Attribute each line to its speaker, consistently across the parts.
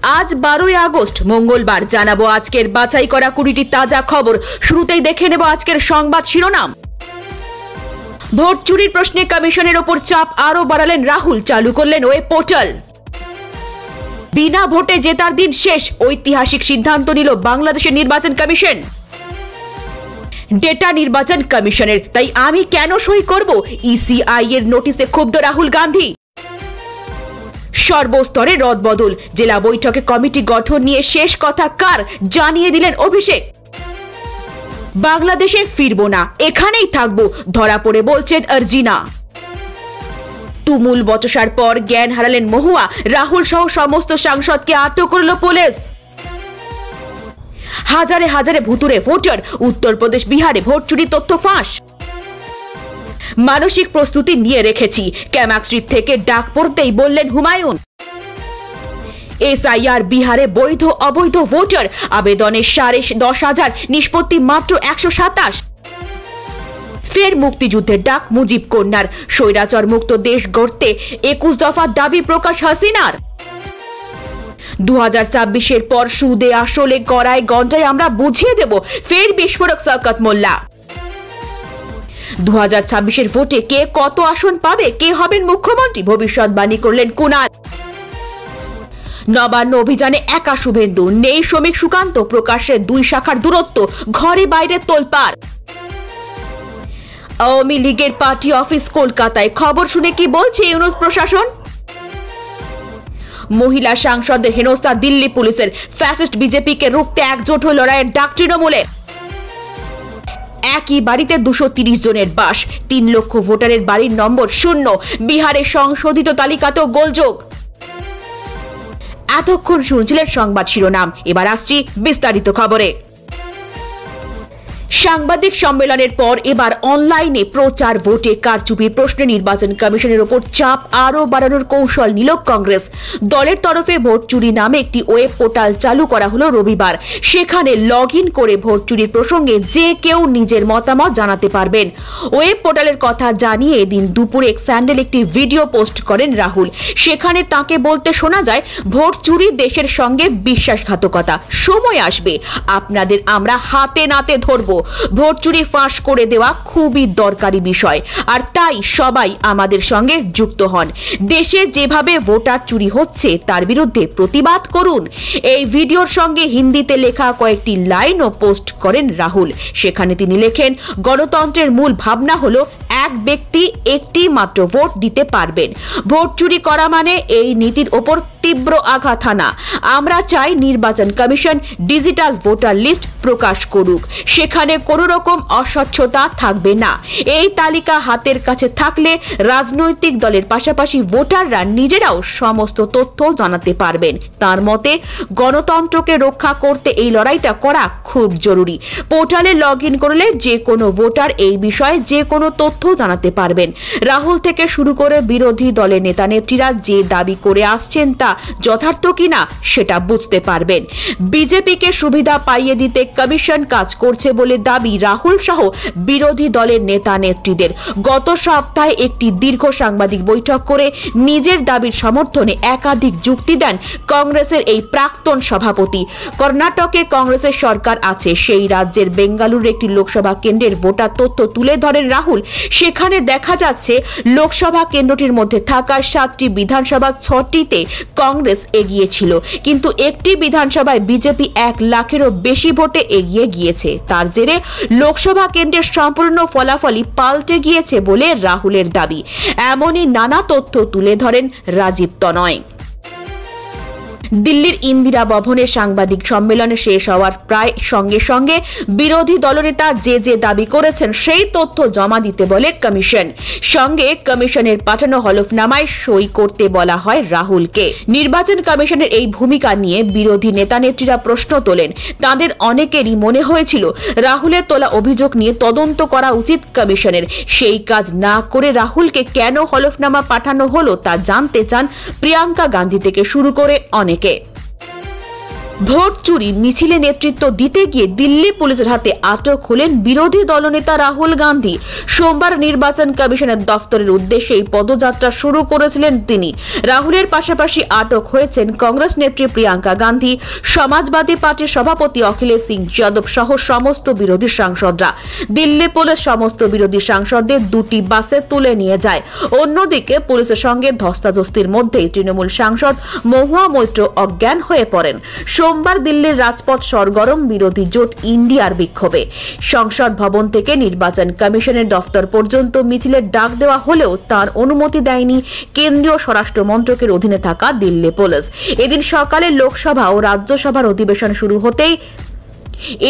Speaker 1: আজ 12ই আগস্ট মঙ্গলবার জানাবো আজকের বাছাই করা 20টি তাজা খবর। শুরুতেই দেখে নেব আজকের সংবাদ শিরোনাম। ভোট চুরির প্রশ্নে কমিশনের ওপর চাপ আরো বাড়ালেন রাহুল, চালু করলেন ওয়েব পোর্টাল। বিনা ভোটে জেতার দিন শেষ, ঐতিহাসিক সিদ্ধান্ত নিল বাংলাদেশের নির্বাচন কমিশন। ডেটা নির্বাচন কমিশনের, তাই আমি কেন সই করব? ইসিআই এর নোটিশে ক্ষুব্ধ রাহুল গান্ধী। সর্বস্তরে রদবদল, জেলা বৈঠকে কমিটি গঠন নিয়ে শেষ কথা কার, জানিয়ে দিলেন অভিষেক। বাংলাদেশে ফিরবো না, এখানেই থাকবো, ধরা পড়ে বলছেন আরজিনা। তুমুল বচসার পর জ্ঞান হারালেন মহুয়া, রাহুল সহ সমস্ত সাংসদকে আটক করল পুলিশ। হাজারে হাজারে ভুতুরে ভোটার, উত্তরপ্রদেশ বিহারে ভোট চুরি তথ্য ফাঁস। মানসিক প্রস্তুতি নিয়ে রেখেছি, ক্যামাক স্ট্রিট থেকে ডাক পড়তেই বললেন হুমায়ুন। এসআইআর বিহারে বৈধ অবৈধ ভোটার, আবেদনের 10,500, নিষ্পত্তি মাত্র 127। ফের মুক্তিযুদ্ধের ডাক মুজিব কন্যার, স্বৈরাচার মুক্ত দেশ গড়তে 21 দফার দাবি প্রকাশ হাসিনার। 2024-এর পর সুদে আসলে গড়ায় গঞ্জায় আমরা বুঝিয়ে দেব, ফের বিস্ফোরক শওকত মোল্লা। 2026-এর ভোটে কে কত আসন পাবে, কে হবেন মুখ্যমন্ত্রী, ভবিষ্যৎবাণী করলেন কুণাল। নবান্ন অভিযানে একা শুভেন্দু, নেই শ্রমিক সুকান্ত, প্রকাশ্যে 2 শাখার দূরত্ব, ঘরে বাইরে তোলপাড়। আওয়ামী লীগের পার্টি অফিস কলকাতায়, খবর শুনে কি বলছে ইউনূস প্রশাসন? মহিলা সাংসদের হেনস্থা দিল্লি পুলিশের, ফ্যাসিস্ট বিজেপিকে রুখতে একজোট হয়ে লড়াইয়ের ডাক তৃণমূলের। একই বাড়িতে 230 জনের বাস, 3 লক্ষ ভোটারের বাড়ির নম্বর 0, বিহারের সংশোধিত তালিকাতেও গোলযোগ। এতক্ষণ শুনছিলেন সংবাদ শিরোনাম, এবার আসছি বিস্তারিত খবরে। সাংবাদিক সম্মেলনের পর এবার অনলাইনে প্রচার ভোটে কারচুপির প্রশ্নে নির্বাচন কমিশনের ওপর চাপ আরো বাড়ানোর কৌশল নিল কংগ্রেস। দলের তরফে ভোট চুরি নামে একটি ওয়েব পোর্টাল চালু করা হলো রবিবার। সেখানে লগ ইন করে ভোট চুরির প্রসঙ্গে যে কেউ নিজের মতামত জানাতে পারবেন। ওয়েব পোর্টালের কথা জানিয়ে এদিন দুপুরে এক স্যান্ডেল একটি ভিডিও পোস্ট করেন রাহুল। সেখানে তাকে বলতে শোনা যায়, ভোট চুরি দেশের সঙ্গে বিশ্বাসঘাতকতা, সময় আসবে আপনাদের আমরা হাতে নাতে ধরবো। ভোট চুরি ফাঁস করে দেওয়া খুবই দরকারি বিষয়, আর তাই সবাই আমাদের সঙ্গে যুক্ত হন। দেশে যেভাবে ভোটার চুরি হচ্ছে তার বিরুদ্ধে প্রতিবাদ করুন। এই ভিডিওর সঙ্গে হিন্দিতে লেখা কয়েকটি লাইনও পোস্ট করেন রাহুল। সেখানে তিনি লেখেন, গণতন্ত্রের মূল ভাবনা হলো এক ব্যক্তি একটি মাত্র ভোট দিতে পারবেন। ভোট চুরি করা মানে এই নীতির ওপর তীব্র আঘাত হানা। আমরা চাই নির্বাচন কমিশন ডিজিটাল ভোটার লিস্ট প্রকাশ করুক, সেখানে কোনো রকম অস্বচ্ছতা থাকবে না। এই তালিকা হাতের কাছে থাকলে রাজনৈতিক দলের পাশাপাশি ভোটাররা নিজেরাও সমস্ত তথ্য জানাতে পারবেন। তার মতে, গণতন্ত্রকে রক্ষা করতে এই লড়াইটা করা খুব জরুরি। পোর্টালে লগ ইন করলে যে কোনো ভোটার এই বিষয়ে যে কোনো তথ্য জানাতে পারবেন। রাহুল থেকে শুরু করে বিরোধী দলের নেতা নেত্রীরা যে দাবি করে আসছেন তা যথার্থ কিনা সেটা বুঝতে পারবেন। বিজেপিকে সুবিধা পাইয়ে দিতে কমিশন কাজ করছে বলে দাবি রাহুল সহ বিরোধী দলের নেতা নেত্রীদের। গত সপ্তাহে একটি দীর্ঘ সাংবাদিক বৈঠক করে নিজের দাবির সমর্থনে একাধিক যুক্তি দেন কংগ্রেসের এই প্রাক্তন সভাপতি। কর্ণাটকে কংগ্রেসের সরকার আছে, সেই রাজ্যের বেঙ্গালুরু একটি লোকসভা কেন্দ্রের ভোটার তথ্য তুলে ধরেন রাহুল। সেখানে দেখা যাচ্ছে লোকসভা কেন্দ্রটির মধ্যে থাকা 7টি বিধানসভা 6টিতে কংগ্রেস এগিয়ে ছিল, কিন্তু একটি বিধানসভায় বিজেপি 1 লাখেরও বেশি ভোটে এগিয়ে গিয়েছে। তার জেরে লোকসভা কেন্দ্রের সম্পূর্ণ ফলাফলই পাল্টে গিয়েছে বলে রাহুলের দাবি। এমনই নানা তথ্য তুলে ধরেন রাজীব তনয়। দিল্লির ইন্দিরা ভবনে সাংবাদিক সম্মেলনে শেষ হওয়ার প্রায় সঙ্গে সঙ্গে বিরোধী দলনেতা যে দাবি করেছেন সেই তথ্য জমা দিতে বলে কমিশন। সঙ্গে কমিশনের পাঠানো হলফনামায় সই করতে বলা হয় রাহুলকে। নির্বাচন কমিশনের এই ভূমিকা নিয়ে বিরোধী নেতা নেত্রীরা প্রশ্ন তোলেন। তাদের অনেকেরই মনে হয়েছিল রাহুলের তোলা অভিযোগ নিয়ে তদন্ত করা উচিত কমিশনের। সেই কাজ না করে রাহুলকে কেন হলফনামা পাঠানো হলো তা জানতে চান প্রিয়াঙ্কা গান্ধী থেকে শুরু করে অনেকে। ভোট চুরি মিছিলে নেতৃত্ব দিতে গিয়ে দিল্লি পুলিশের হাতে আটক হলেন বিরোধী দলনেতা রাহুল গান্ধী। সোমবার নির্বাচন কমিশনের দফতরের উদ্দেশ্যে এই পদযাত্রা শুরু করেছিলেন তিনি। রাহুলের পাশাপাশি আটক হয়েছেন কংগ্রেস নেত্রী প্রিয়াঙ্কা গান্ধী, সমাজবাদী পার্টির সভাপতি অখিলেশ সিং যাদব সহ সমস্ত বিরোধী সাংসদরা। দিল্লি পুলিশ সমস্ত বিরোধী সাংসদদের দুটি বাসে তুলে নিয়ে যায়। অন্যদিকে পুলিশের সঙ্গে ধস্তাধস্তির মধ্যেই তৃণমূল সাংসদ মহুয়া মৈত্র অজ্ঞান হয়ে পড়েন। সোমবার দিল্লির রাজপথ সরগরম বিরোধী জোট ইন্ডিয়ার বিক্ষোভে। সংসদ ভবন থেকে নির্বাচন কমিশনের দফতর পর্যন্ত মিছিলের ডাক দেওয়া হলেও তার অনুমতি দেয়নি কেন্দ্রীয় স্বরাষ্ট্র মন্ত্রকের অধীনে থাকা দিল্লি পুলিশ। এদিন সকালে লোকসভা ও রাজ্যসভার অধিবেশন শুরু হতেই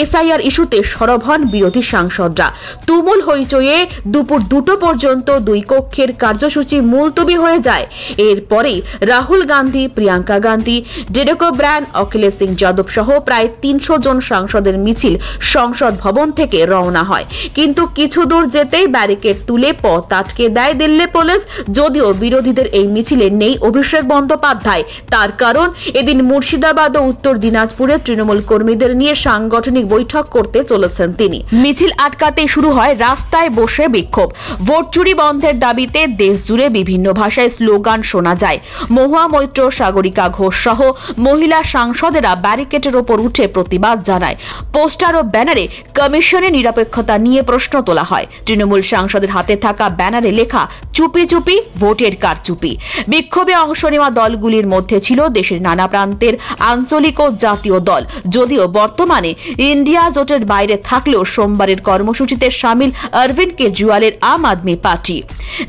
Speaker 1: এসআইআর ইস্যুতে সরব হন বিরোধী সাংসদরা। তুমুল হইচইয়ে দুপুর 2টো পর্যন্ত দুই কক্ষের কার্যসূচি মুলতবি হয়ে যায়। এরপরেই রাহুল গান্ধী, প্রিয়াঙ্কা গান্ধী, ডেরেক ওব্রায়েন, অখিলেশ সিং যাদব সহ প্রায় 300 জন সাংসদের মিছিল সংসদ ভবন থেকে রওনা হয়। কিন্তু কিছু দূর যেতেই ব্যারিকেড তুলে পথ আটকে দেয় দিল্লি পুলিশ। যদিও বিরোধীদের এই মিছিলে নেই অভিষেক বন্দ্যোপাধ্যায়। তার কারণ এদিন মুর্শিদাবাদ ও উত্তর দিনাজপুরে তৃণমূল কর্মীদের নিয়ে সাংগঠনিক বৈঠক করতে চলেছেন তিনি। মিছিল আটকাতে শুরু হয় রাস্তায় বসে বিক্ষোভ। ভোট চুরি বন্ধের দাবিতে দেশ জুড়ে বিভিন্ন ভাষায় স্লোগান শোনা যায়। মহুয়া মৈত্র, সাগরিকা ঘোষ সহ মহিলা সাংসদেরা ব্যারিকেডের ওপর উঠে প্রতিবাদ জানায়। পোস্টার ও ব্যানারে কমিশনের নিরপেক্ষতা নিয়ে প্রশ্ন তোলা হয়। তৃণমূল সাংসদের হাতে থাকা ব্যানারে লেখা চুপি চুপি ভোটের কারচুপি। বিক্ষোভে অংশ নেওয়া দলগুলির মধ্যে ছিল দেশের নানা প্রান্তের আঞ্চলিক ও জাতীয় দল। যদিও বর্তমানে ইন্ডিয়া জোটের বাইরে থাকলেও সোমবারের কর্মসূচিতে শামিল অরবিন্দ কেজরিওয়ালের আম আদমি পার্টি।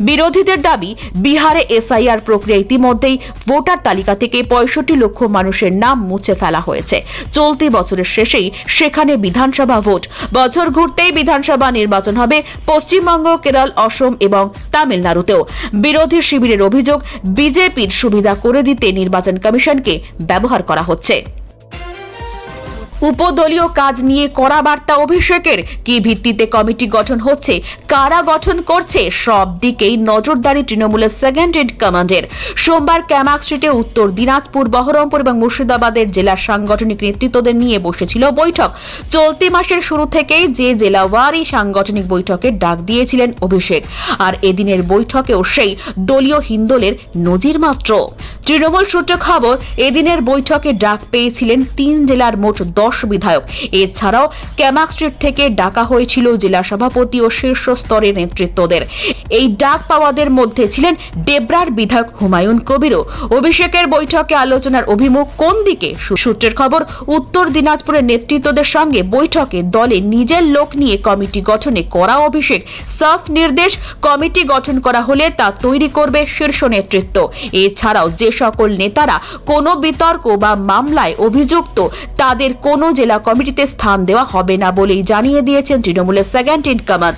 Speaker 1: বিরোধীদের দাবি, বিহারে এসআইআর প্রক্রিয়া ইতিমধ্যেই ভোটার তালিকা থেকে 65 লক্ষ মানুষের নাম মুছে ফেলা হয়েছে। চলতি বছরের শেষেই সেখানে বিধানসভা ভোট। বছর ঘুরতেই বিধানসভা নির্বাচন হবে পশ্চিমবঙ্গ, কেরল, অসম এবং তামিলনাড়ুতেও। বিরোধী শিবিরের অভিযোগ, বিজেপির সুবিধা করে দিতে নির্বাচন কমিশনকে ব্যবহার করা হচ্ছে। উপদলীয় কাজ নিয়ে কড়া বার্তা অভিষেকের। কি ভিত্তিতে কমিটি গঠন হচ্ছে, কারা গঠন করছে, সব দিকেই নজরদারি তৃণমূলের সেকেন্ড ইন কমান্ডের। সোমবার ক্যামাক স্ট্রিটে উত্তর দিনাজপুর, বহরমপুর এবং মুর্শিদাবাদের জেলার সাংগঠনিক নেতৃত্বদের নিয়ে বসেছিল বৈঠক। চলতি মাসের শুরু থেকেই যে জেলাওয়ারি সাংগঠনিক বৈঠকের ডাক দিয়েছিলেন অভিষেক, আর এদিনের বৈঠকেও সেই দলীয় হিন্দোলের নজির মাত্র। তৃণমূল সূত্রে খবর, এদিনের বৈঠকে ডাক পেয়েছিলেন 3 জেলার মোট 10 বিধায়ক। এছাড়াও ক্যামাক স্ট্রিট থেকে ডাকা হয়েছিল জেলা সভাপতি ও শীর্ষ স্তরের নেতৃত্বদের। এই ডাক পাওয়াদের মধ্যে ছিলেন ডেবরার বিধায়ক হুমায়ুন কবিরও। অভিষেকের বৈঠকে আলোচনার অভিমুখ কোন দিকে? সূত্রের খবর, উত্তর দিনাজপুরের নেতৃত্বদের সঙ্গে বৈঠকে দলে নিজের লোক নিয়ে কমিটি গঠনে করা অভিষেক। সাফ নির্দেশ, কমিটি গঠন করা হলে তা তৈরি করবে শীর্ষ নেতৃত্ব। এছাড়াও যে সকল নেতারা কোনো বিতর্ক বা মামলায় অভিযুক্ত, তাদের কোনো জেলা কমিটিতে স্থান দেওয়া হবে না বলেই জানিয়ে দিয়েছেন তৃণমূলের সেকেন্ড ইন কমান্ড।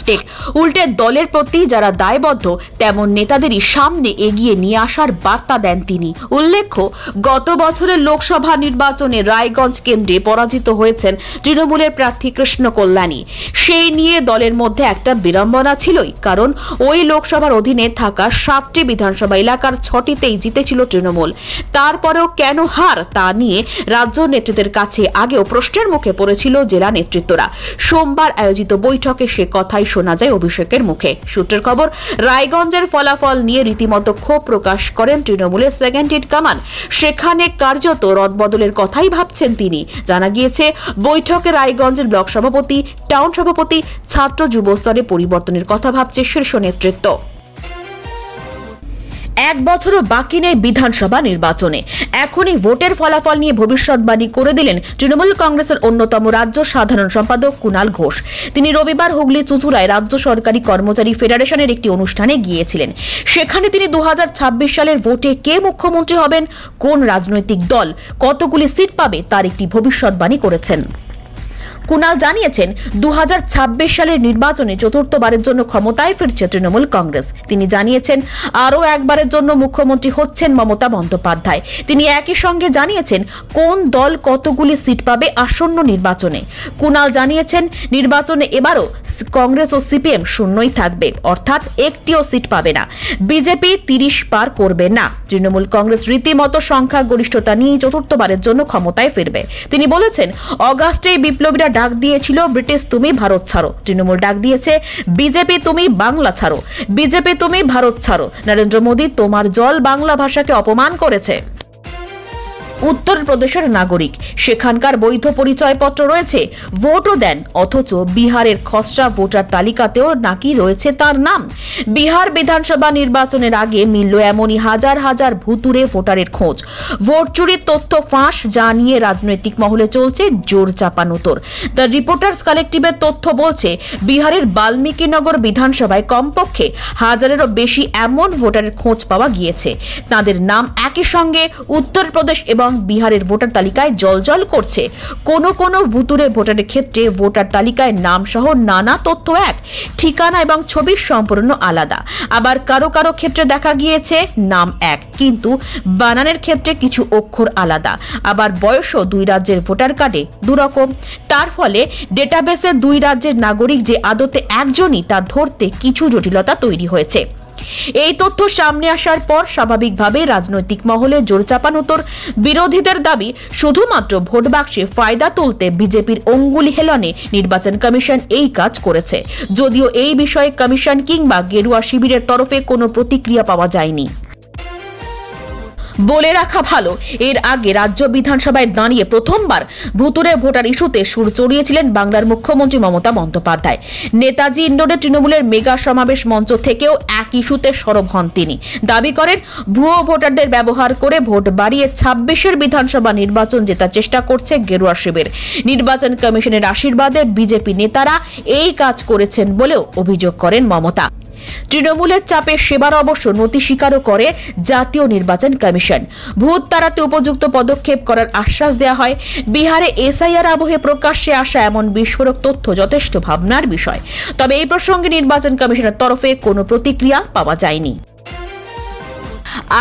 Speaker 1: উল্টে দলের প্রতি যারা দায়বদ্ধ তেমন নেতাদেরই সামনে এগিয়ে নিয়ে আসার বার্তা দেন তিনি। উল্লেখ্য, গত বছরের লোকসভা নির্বাচনে রায়গঞ্জ কেন্দ্রে পরাজিত হয়েছেন তৃণমূলের প্রার্থী কৃষ্ণ কল্যাণী। সেই নিয়ে দলের মধ্যে একটা বিড়ম্বনা ছিলই, কারণ ওই লোকসভার অধীনে থাকা 7টি বিধানসভা এলাকার 6টিতেই জিতেছিল তৃণমূল। তারপরেও কেন হার, তা নিয়ে রাজ্য নেতৃত্বের কাছে আগেও প্রশ্নের মুখে পড়েছিল জেলা নেতৃত্বরা। সোমবার আয়োজিত বৈঠকে সে কথাই শোনা যায় অভিষেকের মুখে। সূত্রের খবর, রায়গঞ্জের ফলাফল নিয়ে রীতিমতো ক্ষোভ প্রকাশ করেন তৃণমূলের সেকেন্ড ইন কমান্ড। সেখানে কার্যত রদবদলের কথাই ভাবছেন তিনি। জানা গিয়েছে, বৈঠকে রায়গঞ্জের ব্লক সভাপতি, টাউন সভাপতি, ছাত্র যুব স্তরে পরিবর্তনের কথা ভাবছে শীর্ষ নেতৃত্ব। 1 বছরও বাকি নেই বিধানসভা নির্বাচনে। এখনই ভোটের ফলাফল নিয়ে ভবিষ্যৎবাণী করে দিলেন তৃণমূল কংগ্রেসের অন্যতম রাজ্য সাধারণ সম্পাদক কুণাল ঘোষ। তিনি রবিবার হুগলি চুঁচুড়ায় রাজ্য সরকারি কর্মচারী ফেডারেশনের একটি অনুষ্ঠানে গিয়েছিলেন। সেখানে তিনি 2026 সালের ভোটে কে মুখ্যমন্ত্রী হবেন, কোন রাজনৈতিক দল কতগুলি সিট পাবে, তার একটি ভবিষ্যৎবাণী করেছেন। কুণাল জানিয়েছেন 2026 সালের নির্বাচনে চতুর্থবারের জন্য ক্ষমতায় ফিরছে তৃণমূল কংগ্রেস। তিনি জানিয়েছেন আরও একবারের জন্য মুখ্যমন্ত্রী হচ্ছেন মমতা বন্দ্যোপাধ্যায়। তিনি একই সঙ্গে জানিয়েছেন কোন দল কতগুলি সিট পাবে আসন্ন নির্বাচনে। কুণাল জানিয়েছেন নির্বাচনে এবারও কংগ্রেস ও সিপিএম শূন্যই থাকবে, অর্থাৎ একটিও সিট পাবে না। বিজেপি 30 পার করবে না। তৃণমূল কংগ্রেস রীতিমতো সংখ্যা গরিষ্ঠতা নিয়ে চতুর্থবারের জন্য ক্ষমতায় ফিরবে। তিনি বলেছেন অগাস্টে বিপ্লবীরা ডাক দিয়েছিল ব্রিটিশ তুমি ভারত ছাড়ো, তৃণমূল ডাক দিয়েছে বিজেপি তুমি বাংলা ছাড়ো, বিজেপি তুমি ভারত ছাড়ো। নরেন্দ্র মোদী তোমার জল বাংলা ভাষাকে অপমান করেছে। উত্তরপ্রদেশের নাগরিক, সেখানকার বৈধ পরিচয়পত্র রয়েছে, ভোটও দেন, অথচ বিহারের খসড়া ভোটার তালিকাতেও নাকি রয়েছে তার নাম। বিহার বিধানসভা নির্বাচনের আগে মিলল এমনই হাজার হাজার ভুতুরে ভোটারের খোঁজ। ভোট চুরির তথ্য ফাঁস, যা নিয়ে রাজনৈতিক মহলে চলছে জোর চাপানোতর। দ্য রিপোর্টার্স কালেক্টিভের তথ্য বলছে বিহারের বাল্মীকিনগর বিধানসভায় কমপক্ষে হাজারেরও বেশি এমন ভোটারের খোঁজ পাওয়া গিয়েছে। তাদের নাম একই সঙ্গে উত্তরপ্রদেশ এবং বিহারের ভোটার তালিকায় জলজল করছে। কোন ভুতুরে ভোটারের ক্ষেত্রে ভোটার তালিকায় নাম সহ নানা তথ্য এক, ঠিকানা এবং ছবি সম্পূর্ণ আলাদা। আবার কারো কারো ক্ষেত্রে দেখা গিয়েছে নাম এক, কিন্তু বানানের ক্ষেত্রে কিছু অক্ষর আলাদা। আবার বয়সও দুই রাজ্যের ভোটার কার্ডে দুরকম। তার ফলে ডেটাবেসে দুই রাজ্যের নাগরিক যে আদতে একজনই তা ধরতে কিছু জটিলতা তৈরি হয়েছে। এই তথ্য সামনে আসার পর স্বাভাবিকভাবে রাজনৈতিক মহলে জোর চাপানোতর। বিরোধীদের দাবি শুধুমাত্র ভোট বাক্সে ফায়দা তুলতে বিজেপির অঙ্গুলি হেলনে নির্বাচন কমিশন এই কাজ করেছে। যদিও এই বিষয়ে কমিশন কিংবা গেরুয়া শিবিরের তরফে কোনো প্রতিক্রিয়া পাওয়া যায়নি। বলে রাখা ভালো, এর আগে রাজ্য বিধানসভায় দাঁড়িয়ে প্রথমবার ভুতুরে ভোটার ইস্যুতে সুর চড়িয়েছিলেন বাংলার মুখ্যমন্ত্রী মমতা বন্দ্যোপাধ্যায়। নেতাজি ইন্ডোরে তৃণমূলের মেগা সমাবেশ মঞ্চ থেকেও এক ইস্যুতে সরব হন তিনি। দাবি করেন ভুয়ো ভোটারদের ব্যবহার করে ভোট বাড়িয়ে 26-এর বিধানসভা নির্বাচন জেতার চেষ্টা করছে গেরুয়া শিবির। নির্বাচন কমিশনের আশীর্বাদে বিজেপি নেতারা এই কাজ করেছেন বলেও অভিযোগ করেন মমতা। তৃণমূলের চাপে সেবার অবশ্য নতি স্বীকারও করে জাতীয় নির্বাচন কমিশন। ভূত তাড়াতে উপযুক্ত পদক্ষেপ করার আশ্বাস দেওয়া হয়। বিহারে এসআইআর আবহে প্রকাশ্যে আসা এমন বিস্ফোরক তথ্য যথেষ্ট ভাবনার বিষয়। তবে এই প্রসঙ্গে নির্বাচন কমিশনের তরফে কোনো প্রতিক্রিয়া পাওয়া যায়নি।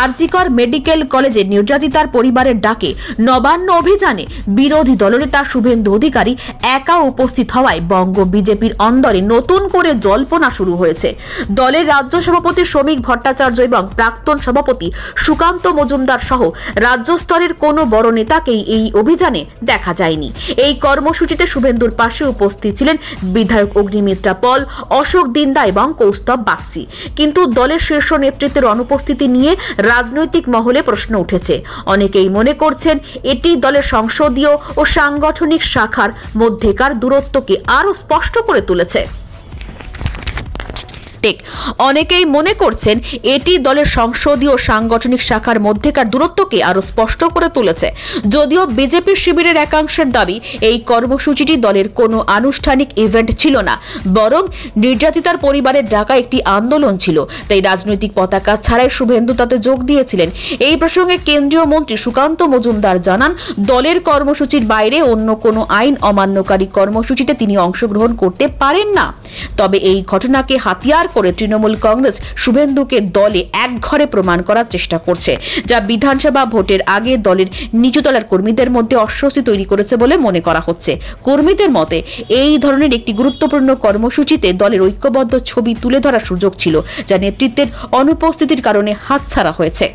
Speaker 1: আরজিকর মেডিকেল কলেজে নির্যাতিতার পরিবারের ডাকে নবান্ন অভিযানে বিরোধী দলনেতা শুভেন্দু অধিকারী একা উপস্থিত হওয়ায় বঙ্গ বিজেপির অন্দরে নতুন করে জল্পনা শুরু হয়েছে। দলের রাজ্য সভাপতি শ্রমিক ভট্টাচার্য এবং প্রাক্তন সভাপতি সুকান্ত মজুমদার সহ রাজ্য স্তরের কোনো বড় নেতাকেই এই অভিযানে দেখা যায়নি। এই কর্মসূচিতে শুভেন্দুর পাশে উপস্থিত ছিলেন বিধায়ক অগ্নিমিত্রা পল, অশোক দিন্দা এবং কৌস্তব বাগচি। কিন্তু দলের শীর্ষ নেতৃত্বের অনুপস্থিতি নিয়ে রাজনৈতিক মহলে প্রশ্ন উঠেছে। অনেকেই মনে করছেন এটি দলের সংসদীয় ও সাংগঠনিক শাখার মধ্যেকার দূরত্বকে আরো স্পষ্ট করে তুলেছে। অনেকেই মনে করছেন এটি দলের সংসদীয় সাংগঠনিক শাখার মধ্যেকার দূরত্বকে আরো স্পষ্ট করে তুলেছে। যদিও বিজেপি শিবিরের একাংশের দাবি এই কর্মসূচিটি দলের কোনো আনুষ্ঠানিক ইভেন্ট ছিল না, বরং নির্যাতিতার পরিবারের ডাকা একটি আন্দোলন ছিল। তাই রাজনৈতিক পতাকা ছাড়াই শুভেন্দু তাতে যোগ দিয়েছিলেন। এই প্রসঙ্গে কেন্দ্রীয় মন্ত্রী সুকান্ত মজুমদার জানান, দলের কর্মসূচির বাইরে অন্য কোনো আইন অমান্যকারী কর্মসূচিতে তিনি অংশগ্রহণ করতে পারেন না। তবে এই ঘটনাকে হাতিয়ার করে তৃণমূল কংগ্রেস শুভেন্দুকে দলে একঘরে প্রমাণ করার চেষ্টা করছে, যা বিধানসভা ভোটের আগে দলের নিচুতলার কর্মীদের মধ্যে অস্বস্তি তৈরি করেছে বলে মনে করা হচ্ছে। কর্মীদের মতে এই ধরনের একটি গুরুত্বপূর্ণ কর্মসূচিতে দলের ঐক্যবদ্ধ ছবি তুলে ধরার সুযোগ ছিল, যা নেতৃত্বের অনুপস্থিতির কারণে হাতছাড়া হয়েছে।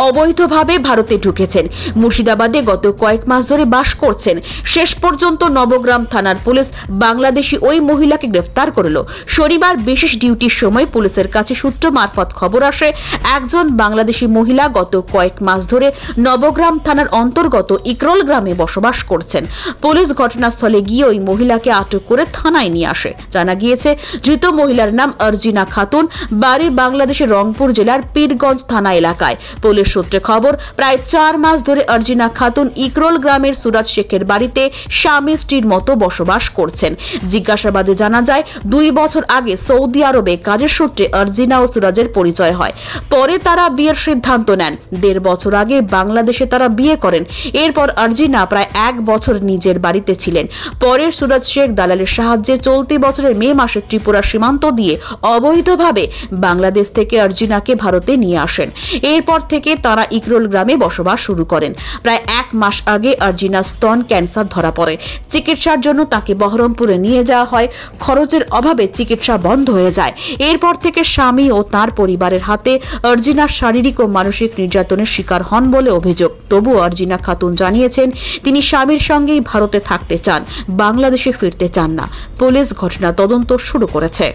Speaker 1: অবৈধভাবে ভারতে ঢুকেছেন, মুর্শিদাবাদে গত কয়েক মাস ধরে বাস করছেন। শেষ পর্যন্ত নবগ্রাম থানার পুলিশ বাংলাদেশি ওই মহিলাকে গ্রেফতার করল। শনিবার বিশেষ ডিউটির সময় পুলিশের কাছে সূত্র মারফত খবর আসে, একজন বাংলাদেশি মহিলা গত কয়েক মাস ধরে নবগ্রাম থানার অন্তর্গত ইকরোল গ্রামে বসবাস করছেন। পুলিশ ঘটনাস্থলে গিয়ে ওই মহিলাকে আটক করে থানায় নিয়ে আসে। জানা গিয়েছে ধৃত মহিলার নাম আরজিনা খাতুন, বাড়ি বাংলাদেশের রংপুর জেলার পীরগঞ্জ থানা এলাকায়। পুলিশ সূত্রে খবর, প্রায় 4 মাস ধরে আরজিনা খাতুন ইকরোল গ্রামের সুরাজ শেখের বাড়িতে স্বামী স্ত্রীর মতো বসবাস করছেন। জিজ্ঞাসাবাদে জানা যায় 2 বছর আগে সৌদি আরবে কাজের সূত্রে আরজিনা ও সুরাজের পরিচয় হয়। পরে তারা বিয়ের সিদ্ধান্ত নেন। 1.5 বছর আগে বাংলাদেশে তারা বিয়ে করেন। এরপর আরজিনা প্রায় 1 বছর নিজের বাড়িতে ছিলেন। পরে সুরাজ শেখ দালালের সাহায্যে চলতি বছরের মে মাসে ত্রিপুরা সীমান্ত দিয়ে অবৈধভাবে বাংলাদেশ থেকে আরজিনাকে ভারতে নিয়ে আসেন। এরপর থেকে তারা ইকরোল গ্রামে বসবাস শুরু করেন। প্রায় 1 মাস আগে আরজিনা স্তন ক্যান্সার ধরা পড়ে। চিকিৎসার জন্য তাকে বহরমপুরে নিয়ে যাওয়া হয়। খরচের অভাবে চিকিৎসা বন্ধ হয়ে যায়। এরপর থেকে স্বামী ও তার পরিবারের হাতে আরজিনা শারীরিক ও মানসিক নির্যাতনের শিকার হন বলে অভিযোগ। তবুও আরজিনা খাতুন জানিয়েছেন তিনি স্বামীর সঙ্গেই ভারতে থাকতে চান, বাংলাদেশে ফিরতে চান না। পুলিশ ঘটনা তদন্ত শুরু করেছে।